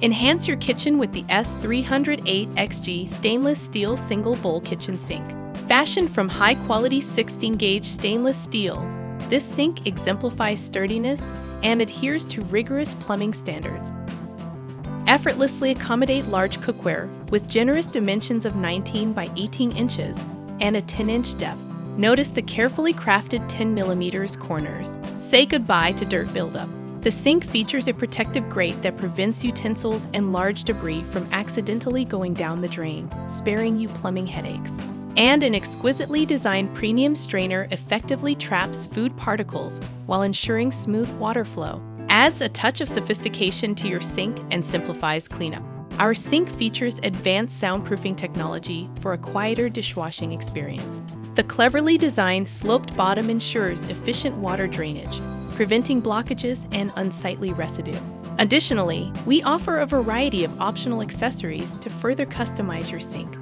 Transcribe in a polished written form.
Enhance your kitchen with the S-308XG stainless steel single-bowl kitchen sink. Fashioned from high-quality 16-gauge stainless steel, this sink exemplifies sturdiness and adheres to rigorous plumbing standards. Effortlessly accommodate large cookware with generous dimensions of 19 by 18 inches and a 10-inch depth. Notice the carefully crafted 10mm corners. Say goodbye to dirt buildup. The sink features a protective grate that prevents utensils and large debris from accidentally going down the drain, sparing you plumbing headaches. And an exquisitely designed premium strainer effectively traps food particles while ensuring smooth water flow. Adds a touch of sophistication to your sink and simplifies cleanup. Our sink features advanced soundproofing technology for a quieter dishwashing experience. The cleverly designed sloped bottom ensures efficient water drainage, preventing blockages and unsightly residue. Additionally, we offer a variety of optional accessories to further customize your sink.